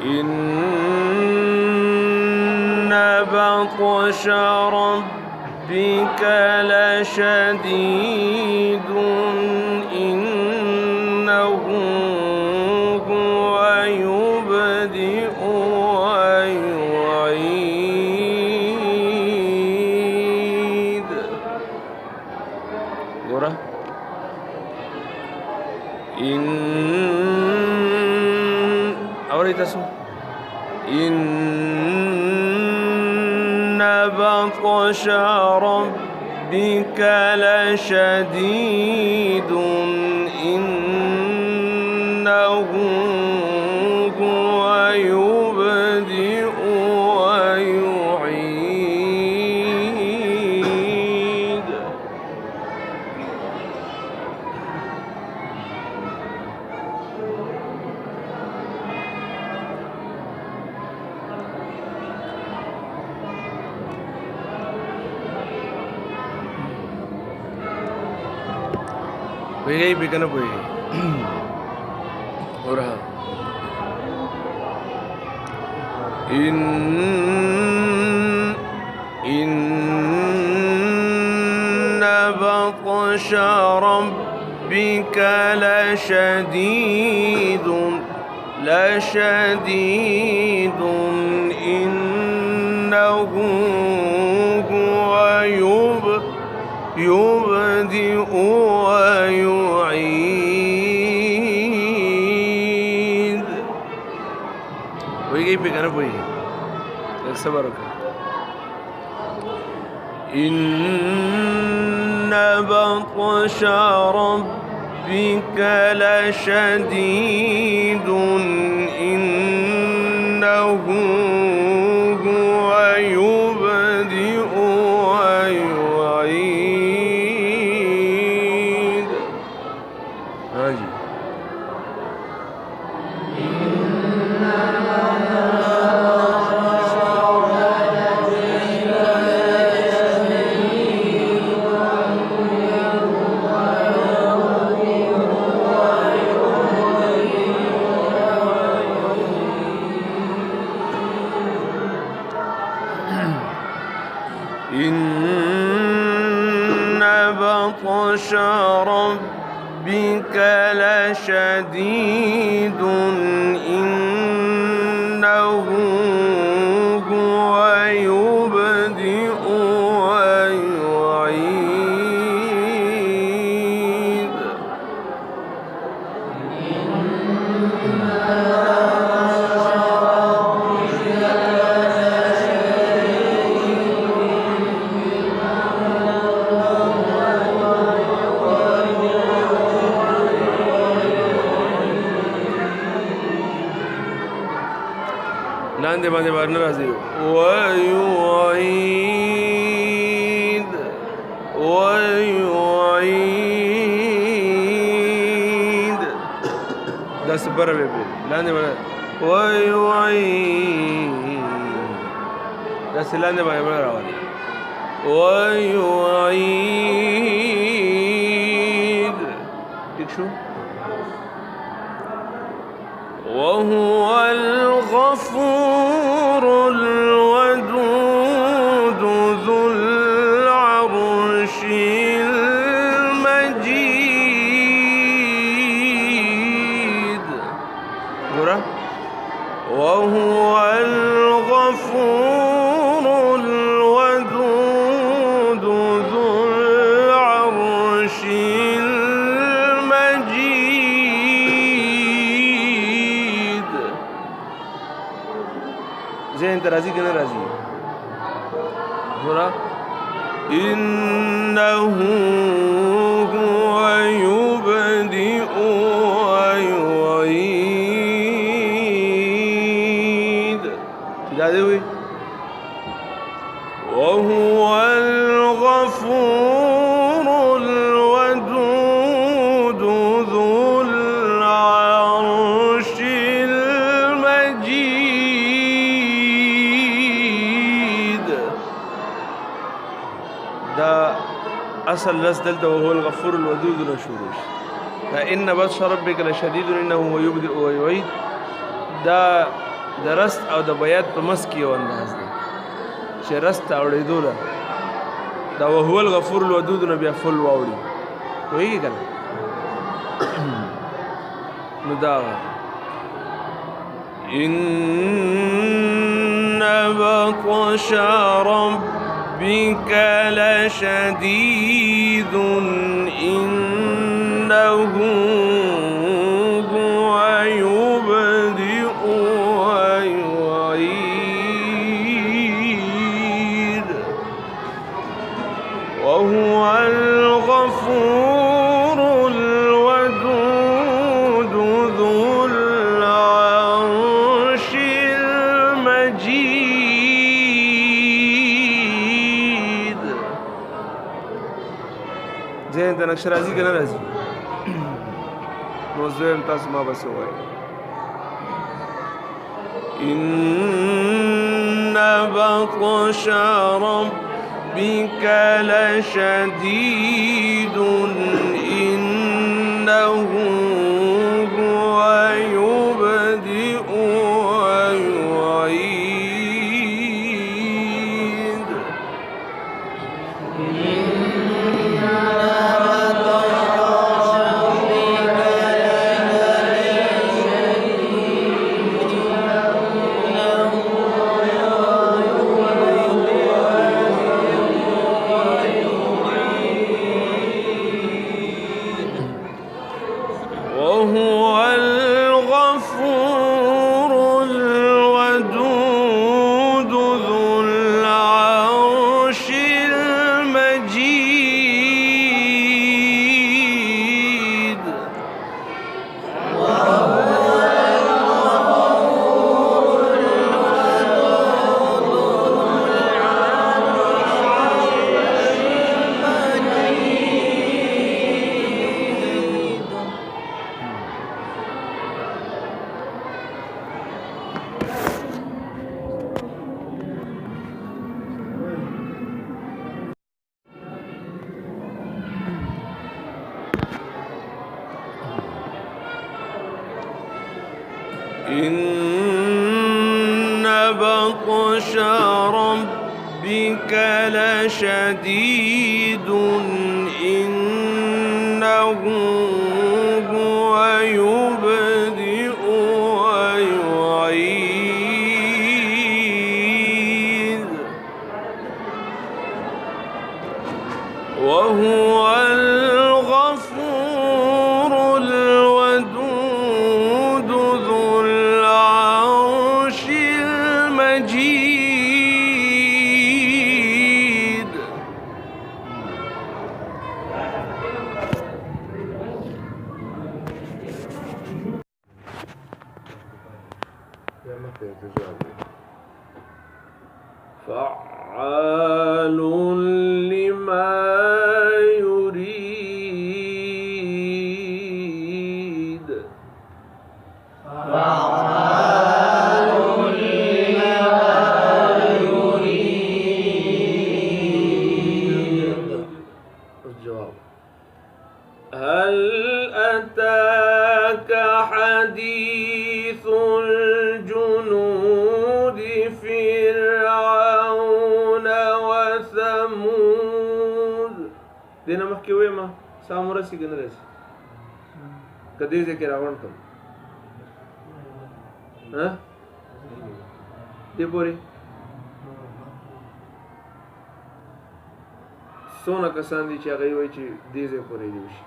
إن بطش ربك لشديد إنه هو يبدئ ويعيد. Gora. Ahorita su. إن بطش ربك لشديد إنه هو يبدئ ويعيد. Pwede bigyan na po eh. Ora. Inna batsha rabbika lashadidun innahu huwa يبدئ ويعيد. ويجي بيجانا بوي صبرك. إن بطش ربك لشديد إنه هو يبدئ ويعيد. هاجي إن بطش ربك لشديد إنه هو يبدئ ويعيد. लांदे बांदे बार नाराज़ी ويعيد دس برا بيبي लांदे बार ويعيد دس लांदे बार बड़ा रावली ويعيد ठीक शो. وهو الغفور الودود ذو العرش المجيد. وهو الغفور الودود ذو العرش المجيد. زين انت راضي كده راضي. إنه هو يبدئ ويعيد. وهو الغفور الودود ذو العرش المجيد. دا أصل لس دلته وهو الغفور الودود لشروش. فإن بطش ربك لشديد إنه هو يبدئ ويعيد. دا د رست او د بیات په منځ کې یو انداز دی چې رست ته اورېدو ده دا وهو الغفور الودود نه بیا فل واوړي پوهېږي که نه نو دا إن بطش ربك لشديد إنه هو يبدئ ويعيد وهو الغفور الودود ذو العرش المجيد. ذهن ته نقشه راځي که نه راځي؟ نو زه یم تاسو ما بس ووایئ. إن بطش ربك لشديد إنه هو يبدئ ويعيد. وهو الغفور الودود ذو العرش المجيد. إن بطش ربك لشديد إنه هو يبدئ ويعيد وهو الغفور الودود ذو العرش المجيد. فعال لما يريد. الجواب هل أتاك حديث الجنود فرعون وثمود. دینه مخکې وې ما سام ورسي که نه رسي که دې ځای کې راوړ کړم دې پورې څونه کسان دي چې هغوی وایي چې دې ځای پورې دې وشي.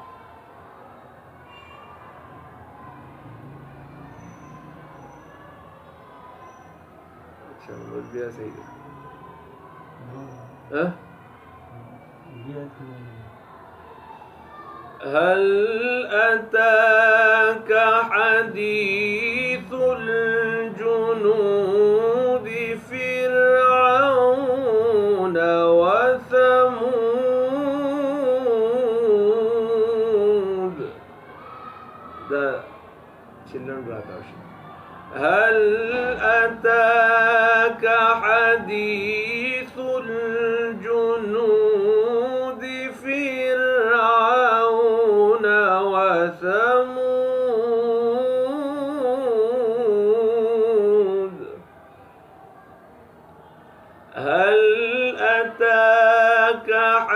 اچھا بس بیا صحیح دی. هل أتاك حديث الجنود فرعون وثمود. دا چلن راتاوشي. هل أتاك حديث الجنود فرعون وثمود.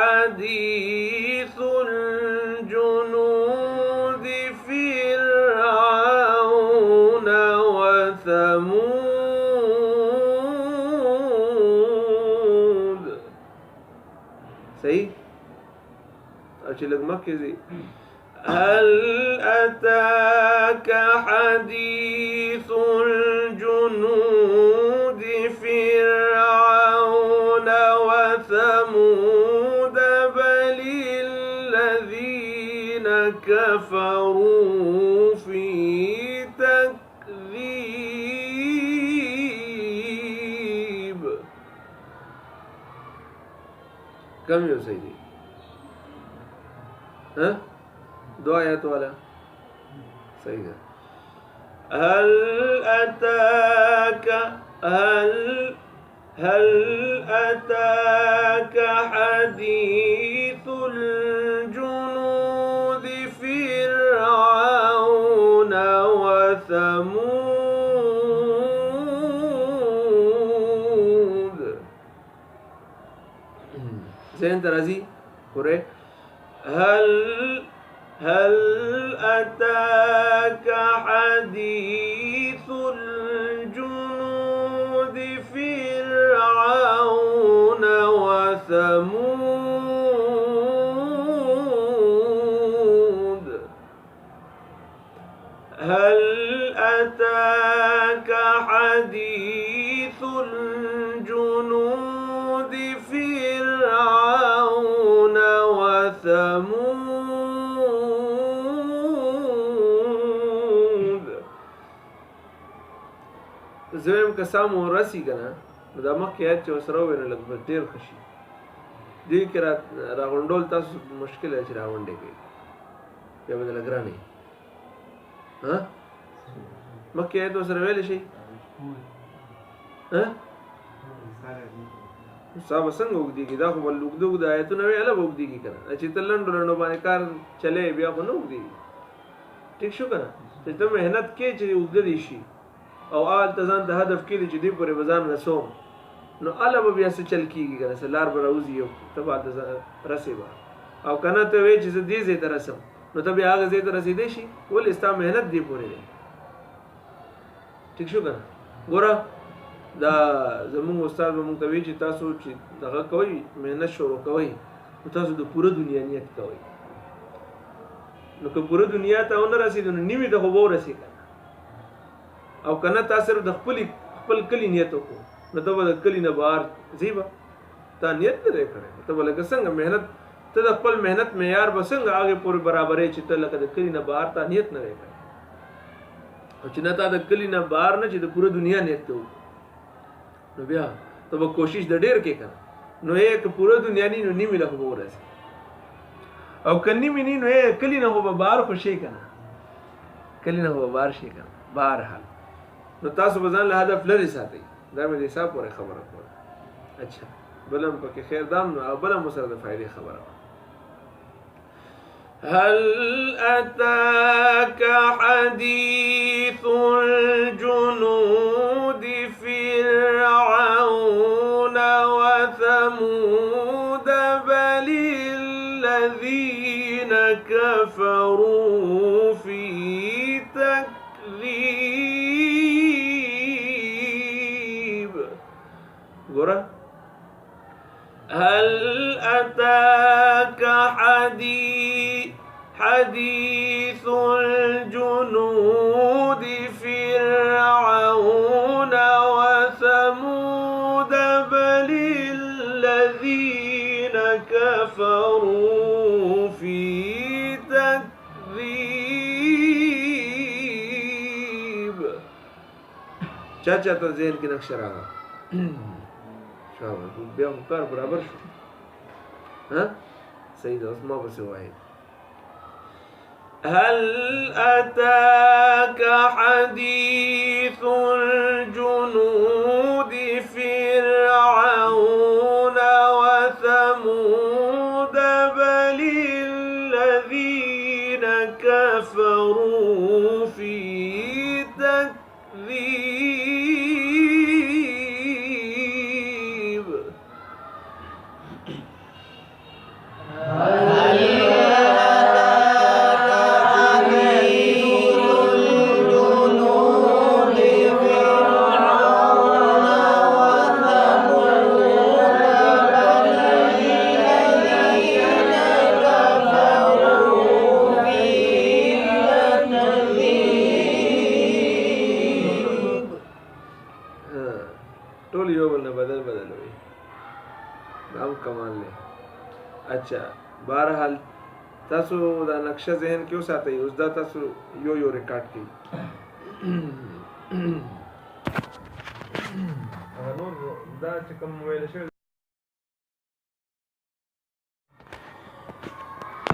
حديث الجنود فرعون وثمود. صحیح؟ او چې لږ مخکې ځي هل أتاك حديث الجنود فرعون وثمود بل الذين كفروا في تكذيب. كم يا سيدي؟ ها؟ دو آیات والا صحیح ہے. هل أتاك حديث الجنود فرعون وثمود. ذهن ترازی پورے هل أتاك حديث الجنود فرعون وثمود. هل أتاك حديث الجنود فرعون وثمود. زویم که سامو رسی کنه دا مخکې آیت چې وسره وویل نو لږ به ډېر ښه شي. دې کې راغونډول تاسو مشکل دی چې راغونډې کوي بیا به درله ګرانه وي. مخکې آیت وسره ویلی شي سا به څنګه اوږدېږي؟ دا خو به اوږده اوږده آیتونه وي هله به اوږدېږي که نه. چې ته لنډو لنډو باندې کار چلی بیا خو نه اوږدېږي. ټیک شو که نه؟ چې ته محنت کې چې اوږده دې شي او آلته ځان ته هدف کړي چې دې پورې به ځان رسوم نو هله به بیا څه چل کېږي که نه څه لار به راوځي او ته به هلته رسې به. او که نه ته وایې چې زه دې ځای ته رسم نو ته بیا هغه ځای ته رسېدی شي ولې ستا محنت دې پورې دی. ټیک شو که نه؟ ګوره دا زمونږ استاد به مونږ ته وایي چې تاسو چې دغه کوئ محنت شروع کوئ نو تاسو د پوره دنیا نیت کوئ. نو که پوره دنیا ته ونه رسېدو نو نیمې ته خو به ورسې که نه. او که نه تا صرف د خپل کلي نیت وکړو نو ته به د کلي نه بهر ځې به تا نیت نه دی کړی. ته به لکه څنګه محنت ته د خپل محنت معیار به څنګه هغې پورې برابرې چې ته لکه د کلي نه بهر تا نیت نه دی کړی. او چې نه تا د کلي نه بهر نه چې د پوره دنیا نیت ته وکړو نو بیا ته به کوشش د ډېر کې که نو یې که پوره دنیا نی نو نیمې له خو به ورسې او که نیمې نی نو یې کلي نه خو به بهر خو شي که نه کلي نه خو به بهر شي که نه. بهرحال نو تاسو به ځان له هدف لرې ساتئ. دا مې د حساب پورې خبره کوله. اچھا بل هم پکې خیر دام نو او بل هم ورسره د فایدې خبره وه. هل أتاك حديث الجنود فرعون وثمود بل الذين كفروا في تكذيب. ګوره هل أتاك حديث الجنود فرعون وثمود بل الذين كفروا في تكذيب. چاچا ته ذهن کې نقشه راغله شابه بیا خو کار برابر شو. صحیح ده. اوس ما پسې وایي هل أتاك حديث الجنود فرعون وثمود بل الذين كفروا في تكذيب. اچھا بهرحال تاسو دا نقشه ذهن کې وساتئ اوس دا تاسو یو یو ریکارډ کړئ نور دا چې کوم ویل شوی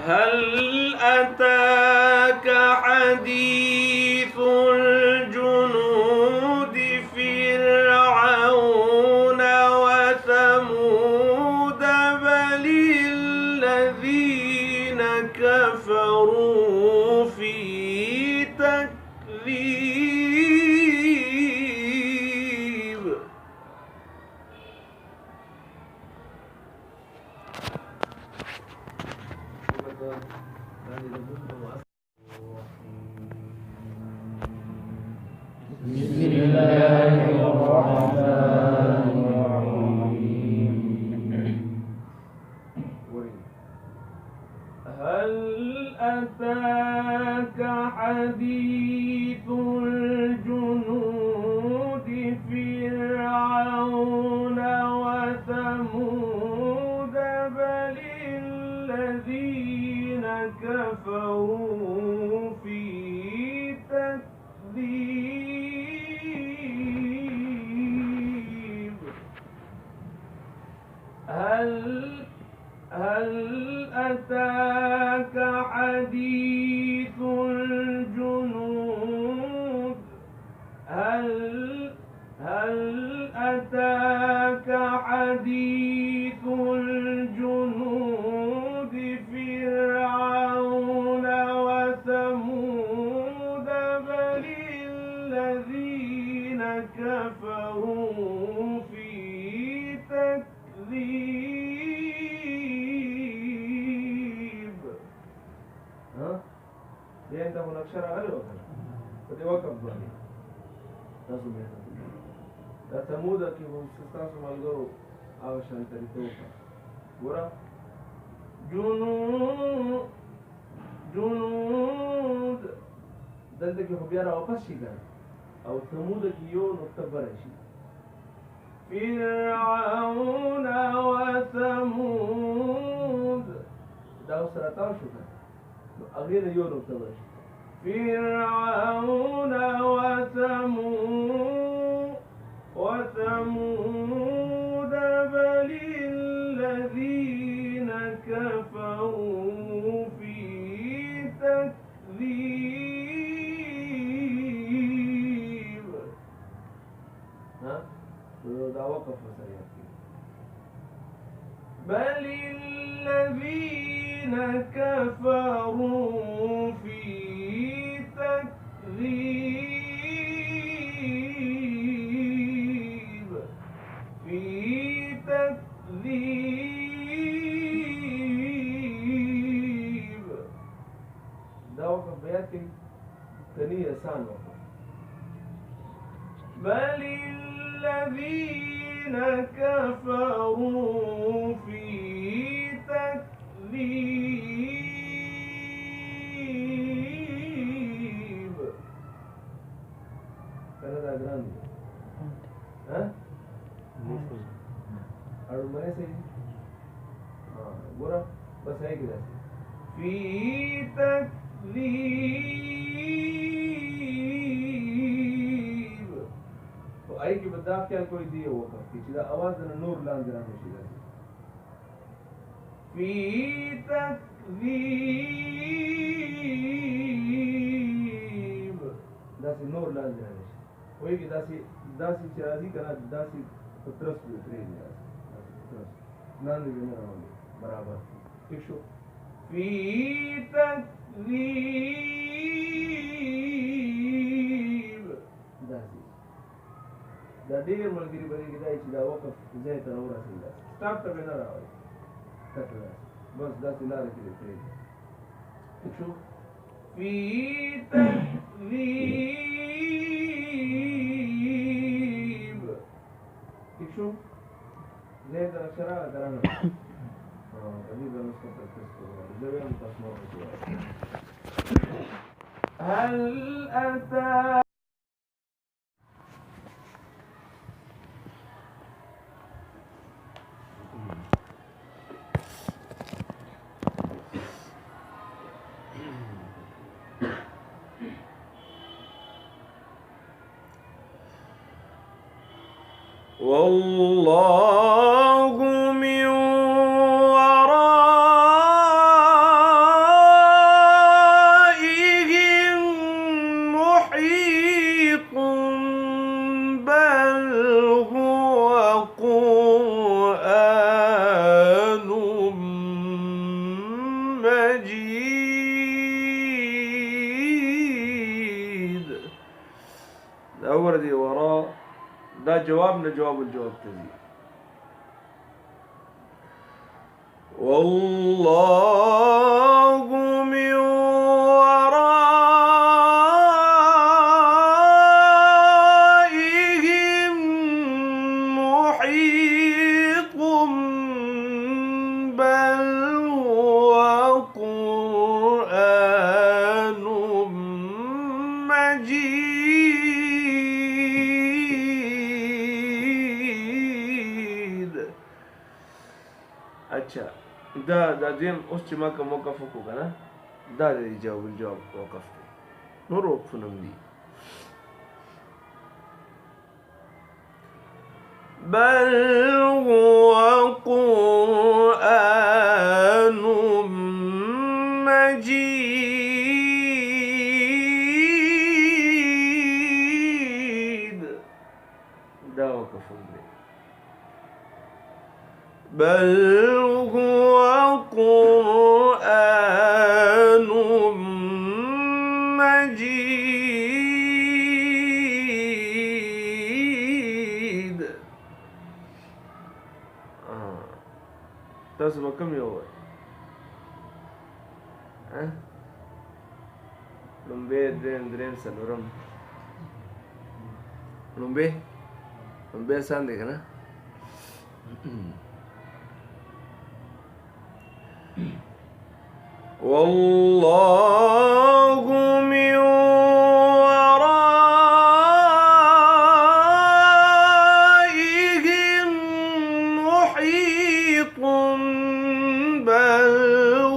هل أتاك حديث الجنود فرعون وثمود بل الذين كفروا في تكذيب بسم الله الرحمن الرحيم هل أتاك حديث الجنود فرعون وثمود بل الذين كفروا في تكذيب هل أتاك حديث الجنود هل أتاك حديث الجنود فرعون وثمود بل الذين كفروا في تكذيب ها دې ته مناقشه راغلی وکړه په دې وخت باندې تاسو مې دا ثمود کې هم تاسو ملګرو او شان طریقو ګوره جنود دلته کې خو بیا را واپس شي کنه او ثمود کې یو نقطه بره شي فرعون وثمود دا سره تاسو شو کنه هغه یو نقطه بره شي فرعون وثمود بل الذين كفروا في تكذيب ها دا وقف سريع بل الذين كفروا في تكذيب في تكذيب دا وقف بیات کی کنی آسان وقف بل الذين كفروا في تكذيب كذا جراند ها अड़ू मने से हाँ बोला बस है कि في تكذيب तो आई की बदलाव क्या कोई दिए वो कर कि चीज़ आवाज़ न नूर लान देना है चीज़ في تكذيب दासी नूर लान देना है वही कि दासी चराजी करा दासी पत्रस भी उतरे نان برابر ٹھیک شو في تكذيب دا ډېر ملګري به کې دای چې دا وقف ځای ته ورسېږي سٹاپ ته نه راوړي کټه بس دا لاره کې دی ٹھیک شو في تكذيب ٹھیک شو زي ده شراء درنا أبي بنسكت هل أتى والله من ورائهم محيط بل هو قرآن مجيد. دا وردي وراء دا جوابنا جواب الجواب تزي. والله من ورائهم محيط بل هو قرآن مجيد. اچھا دا دیم اوس چې ما کوم وقف وکړو کنه دا د جواب الجواب وقف دی. نور وقفونه دي. بل هو قرآن مجيد. دا وقف دی. بل هو قرآن مجيد. تاسو به کوم یو وایي؟ لومبی دریم دریم څلورم لومبی آسان دی که نه؟ والله من ورائهم محيط بل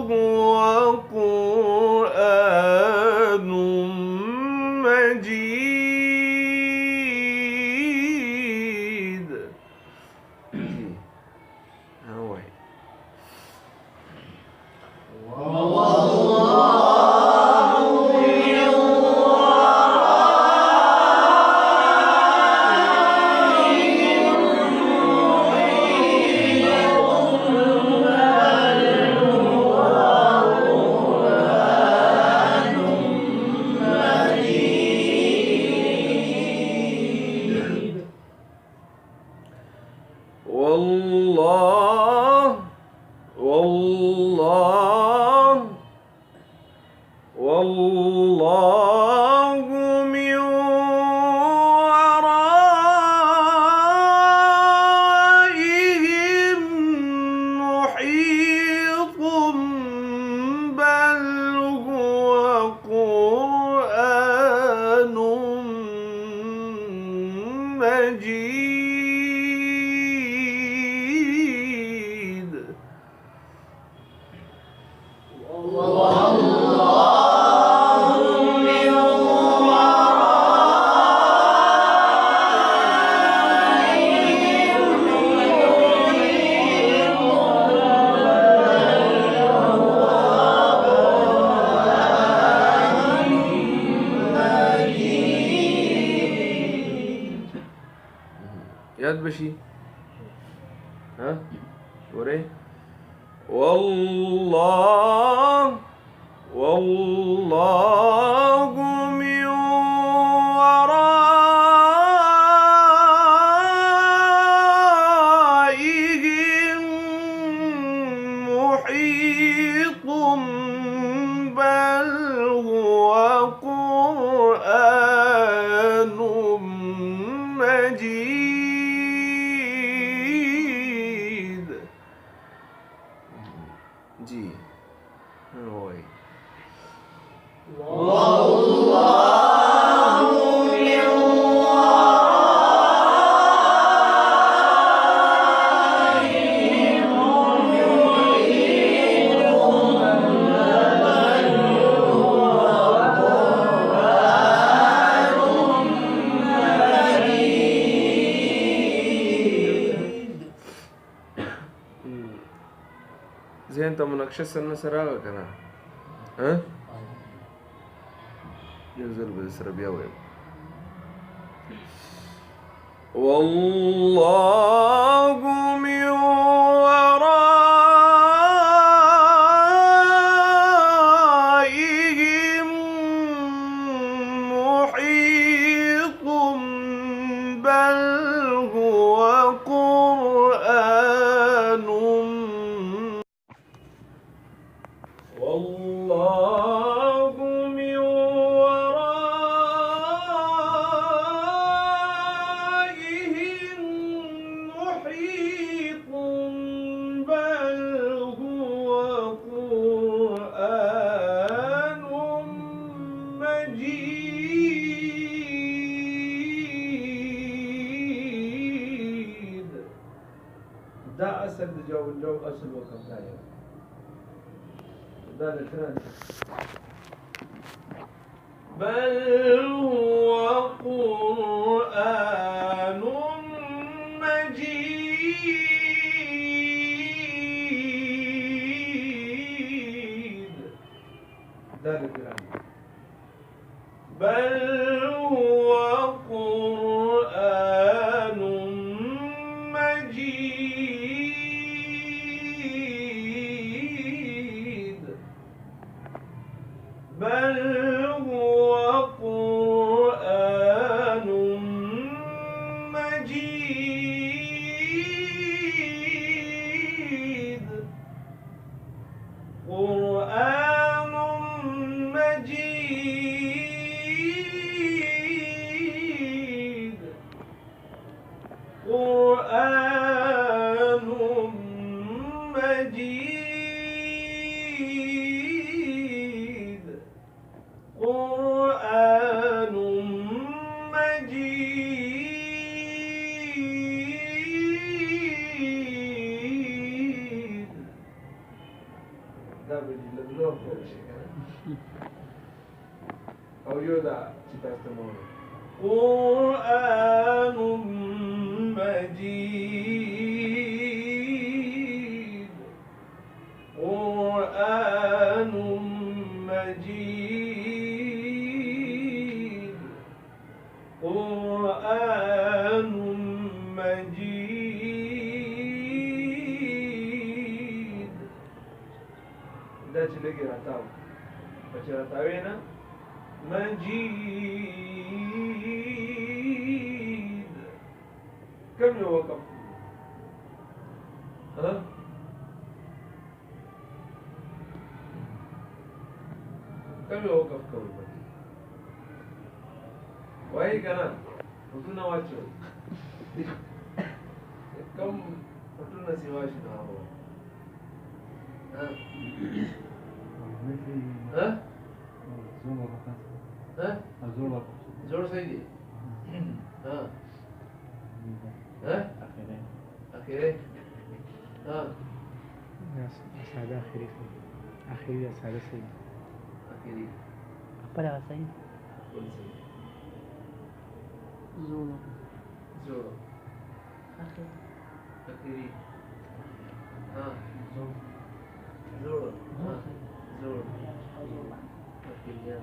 هو قرآن مجيد. والله من ورائهم محيط بل هو قرآن مجيد. یاد بشي ها ورې والله من ورائهم محيط بل هو قرآن مجيد. جی وای نقشه سن سره راغله کنه ها یو ځل به سره بیا وایم والله من ورائهم محيط بل هو قرآن والله من ورائهم محيط بل هو قرآن مجيد دا أصل جو أصل وكم لا بل هو قرآن مجيد بل هو قرآن مجيد بل هو قرآن مجيد قرآن مجيد قرآن مجيد قرآن مجيد دا بدي لو خو شي او یو دا چې تاسو ته مو قرآن مجيد قرآن مجيد قرآن مجيد دا چې لګي راتاو چې راتاوي نه مجيد كم يوقف ها كم يوقف كم وهي كمان فتونا واتشو كم فتونا سواش نهارو ها ها ها زور سيدي ها ها أخيري ها ساده اخري اخري ساده سيدي أخيري خپل غسای قول سيدي زولو زورو اخري أخيري ها زورو ها زورو أخيري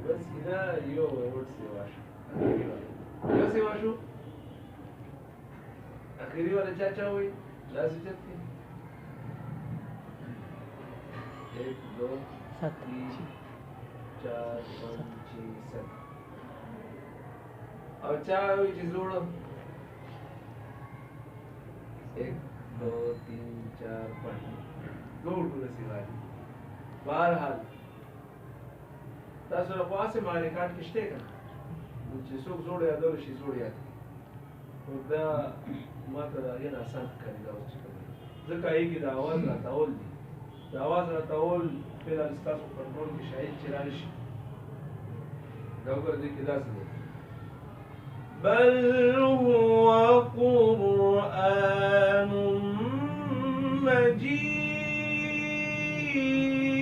بس هنا يو ورد سواشو يو سواشو أخيري ولا چاچاوي لا سجدتي 1 2 7 3 4 5 6 7 او چاوي چې زوړم 1 2 3 4 5 دور ټول سیوای بهرحال تاسو په واسه باندې کاټ کشته کنه چې څوک جوړ یادول شي جوړ یاد او دا ماته دا یې آسان کړی دا اوس ځکه یې کې دا आवाज راتاول دي دا आवाज راتاول په تاسو کنټرول کې شاید چې راشي دا وګورئ کې دا څه دی بل هو قرآن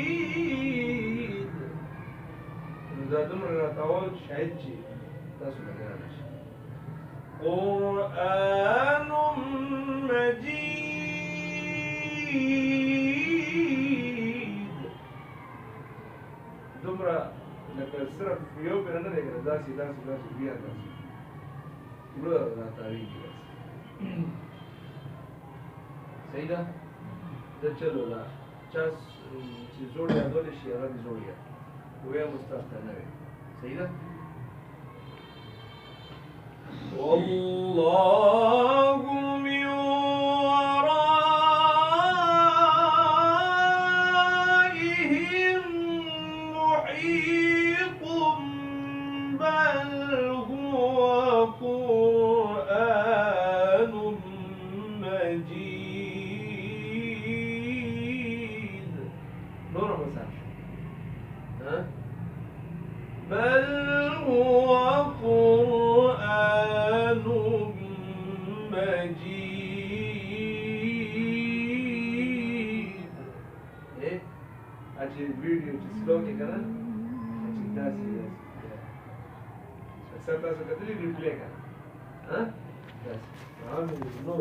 مجيد دا دومره راتاول شاید چې تاسو لګیا راشي قرآن دومره لکه صرف یو پېره نه دی که نه داسې بیا داسې زړه راتاوېږي داسې صحیح ده زه چلو ده چا چې زوړ یادولی شي هغه دې زوړ یاد ویم استاد ته نه وی صحیح ده والله من ورائهم محيط بل هو قرآن مجيد نور مساج ها بل هو قرآن مجيد ايه اجي الفيديو تسلوكي كمان اجي داسي تاسو کتلې ریپلی کړه ها بس عامل نو